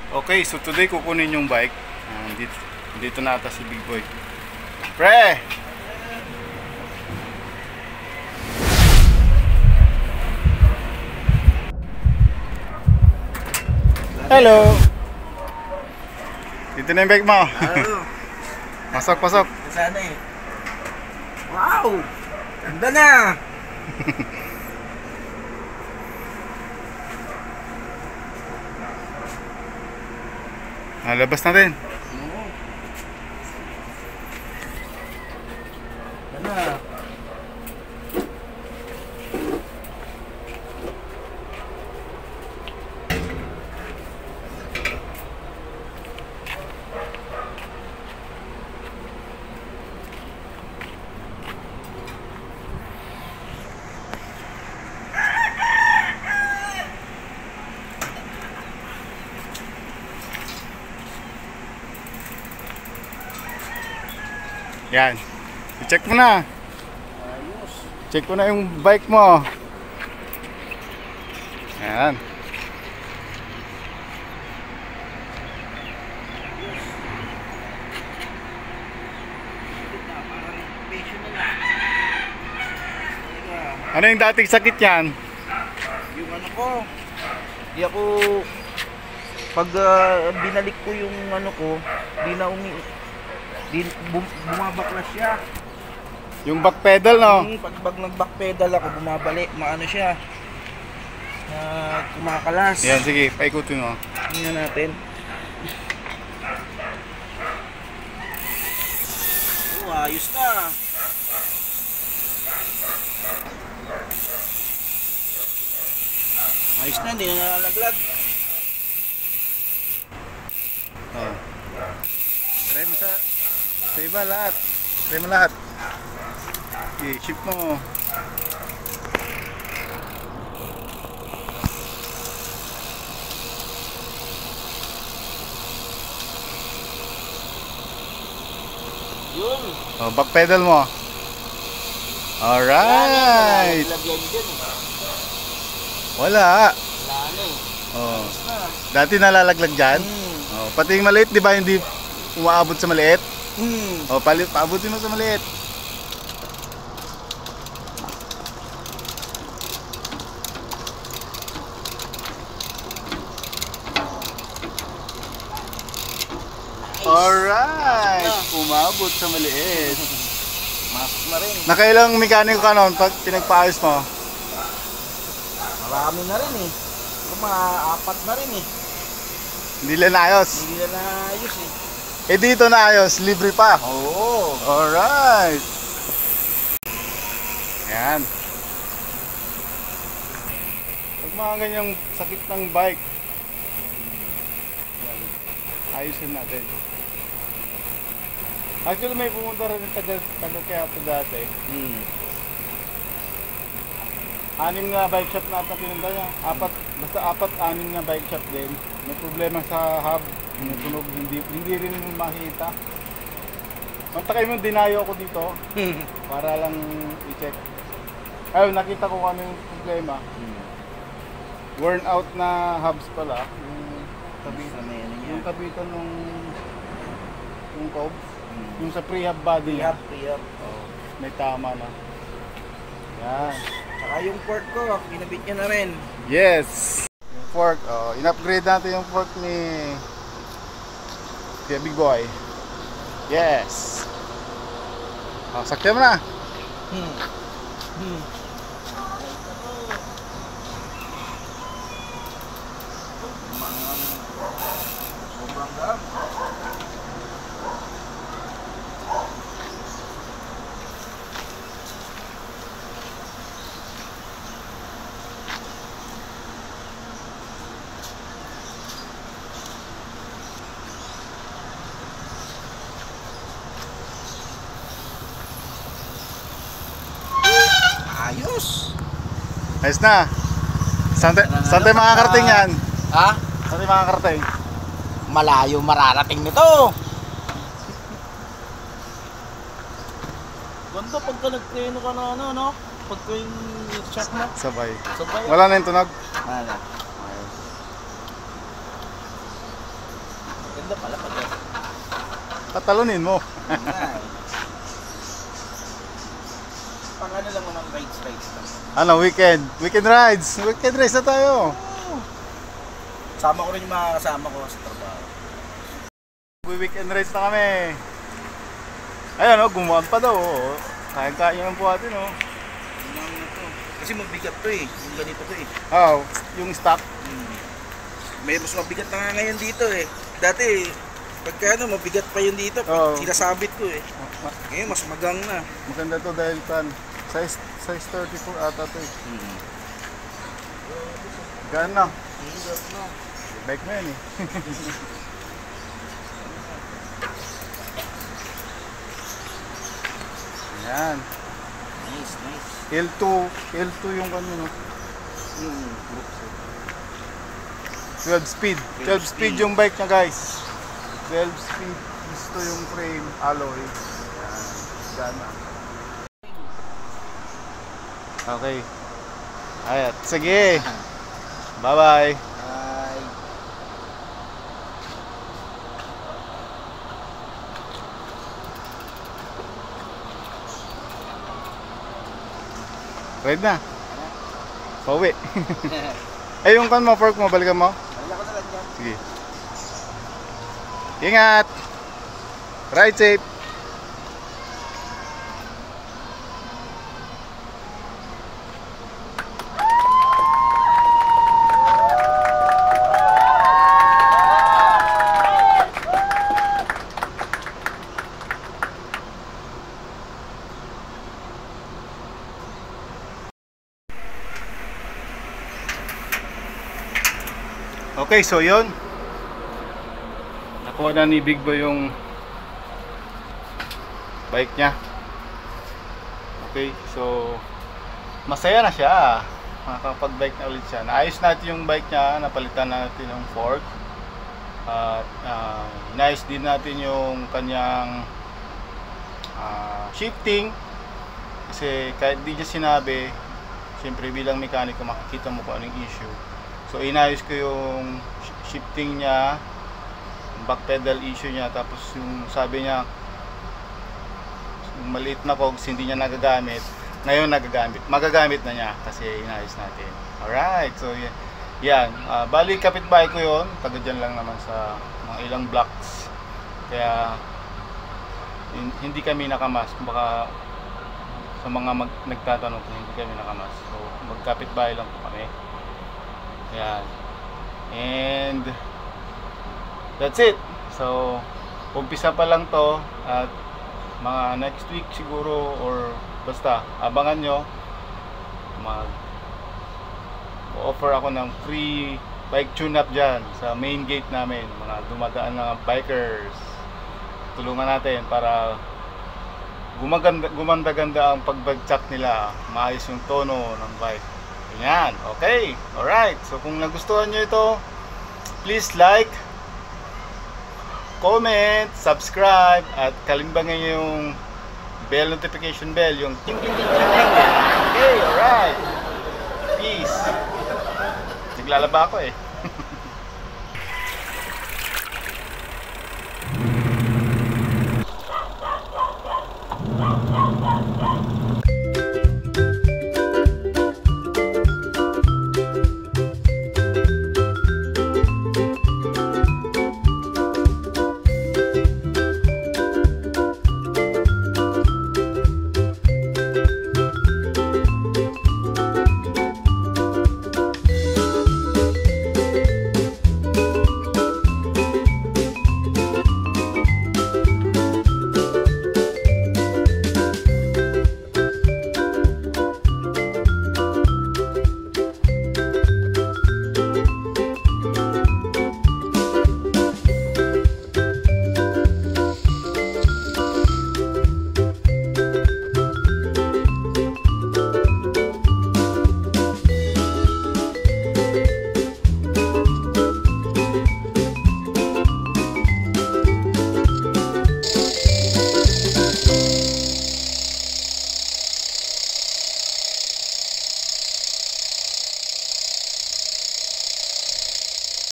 Okay, so today kukunin yung bike. Dito na ata si Big Boy. Pre! Hello! Dito na yung bike mo. Pasok, pasok. Sana eh. Wow! Ganda na! Labas natin. Ganda na. Yan. I-check mo na. Ayos. Check mo na yung bike mo. Yan. Ano yung dating sakit yan? Yung ano ko, di ako, pag binalik ko yung ano ko, bumabaklas siya. Yung back pedal, no? Pag nag-back pedal ako, bumabalik, maano siya, kumakalas. Yan, sige, paikutin mo. Tingnan natin. Ayos na. Ayos na, hindi na nalalaglag. Oh. Try mo sa iba lahat. Try mo lahat. Okay, shift mo. Yun. Oh, back pedal mo. Alright. Wala. Wala na eh. Oh. Dati nalalaglag dyan. Oh, pati yung maliit, di ba hindi umaabot sa maliit? Oh, paabutin mo sa maliit. Alright, umabot sa maliit. Masok na rin. Nakailang mekaniko ka noon pag pinagpaayos mo? Marami na rin eh. Mga 4 na rin eh. Hindi lang naayos. Hindi na naayos eh. Eh dito naayos, libre pa. Oo. Alright. Yan. Pag mga ganyang sakit ng bike, yan, ayusin natin. Actually may pumunta rin ng taga-Quiapo dati. 6 na bike shop na ata pinunta niya. 4, 6 na bike shop din. May problema sa hub. Tunog, hindi rin makita. Mantakay mo, dinayo ako dito. Para lang i-check. Ayun, nakita ko kung ano yung problema. Worn out na hubs pala. Yung kabitan ng cob. Yung sa pre-hub body niya. Pre-hub. Oh, may tama na. Yan. Saka yung fork ko, ginabit niya na rin. Yes! Yung fork, in-upgrade natin yung fork ni Big Boy. Yes! Sakyan mo na! Sobrang gaan. Ayos! Ayos na! Saan tayo makakarating yan? Ha? Saan tayo makakarating? Malayo mararating nito! Ganda pagka nagtreno ka na ano, no? Pagka yung shot mo. Sabay. Sabay. Wala na yung tunog? Wala. maganda pala pag Tatalunin mo. pang ano lang naman rides lang. Ano, weekend? Weekend rides. Weekend rides na tayo. Sama ko rin yung mga kasama ko sa trabaho. Weekend rides na kami. Ayun, oh, gumawa pa daw. Oh. Kaya-kaya lang po natin, oh. Ano to? Kasi mabigat to eh. Yung ganito to eh. Oh, yung stock. May mas mabigat na nga ngayon dito eh. Dati, pagka ano, mabigat pa yun dito. Oo. Sinasabit ko eh. Ngayon, mas magang na. Maganda to dahil kan size 34 ata to eh. Gaan na. Bike mo yan eh. Yan. Nice, nice. L2 yung kanino. 12 speed. 12 speed yung bike niya, guys. 12 speed. Gusto yung frame, alloy. Yan. Gana. Okay. Ayat. Sige. Bye-bye. Bye. Ride na. Pauwi. Ay, yung kan mo, fork mo, balikan mo. Balikan ko na lang dyan. Sige. Ingat. Ride safe. Okay, so yun. Nakuha na ni Big Boy yung bike niya. Okay, so masaya na siya. Nakakapag-bike na ulit siya. Naayos natin yung bike niya, napalitan natin yung fork. At inayos din natin yung kanyang shifting. Kasi kahit di niya sinabi, siyempre bilang mekaniko makikita mo kung anong issue. So inayos ko yung shifting niya, back pedal issue niya, tapos yung sabi niya yung maliit na cogs hindi niya nagagamit, ngayon magagamit na niya kasi inayos natin. Alright, so yan, bali kapitbahay ko yon, taga dyan lang naman sa mga ilang blocks, kaya hindi kami nakamas. Baka sa mga nagtatanong kung hindi kami nakamas, so magkapitbahay lang po kami. Yan. And that's it. So umpisa pa lang to, at mga next week siguro, or basta abangan nyo, offer ako ng free bike tune up dyan sa main gate namin. Mga dumadaan na bikers, tulungan natin para gumanda-ganda ang pagbagsak nila, maayos yung tono ng bike. Yan, okay, alright. So kung nagustuhan nyo ito, please like, comment, subscribe, at kalimbangin nyo yung bell notification bell, yung ting ting ting ting ting. Okay, alright. Peace. Naglalaba ako eh.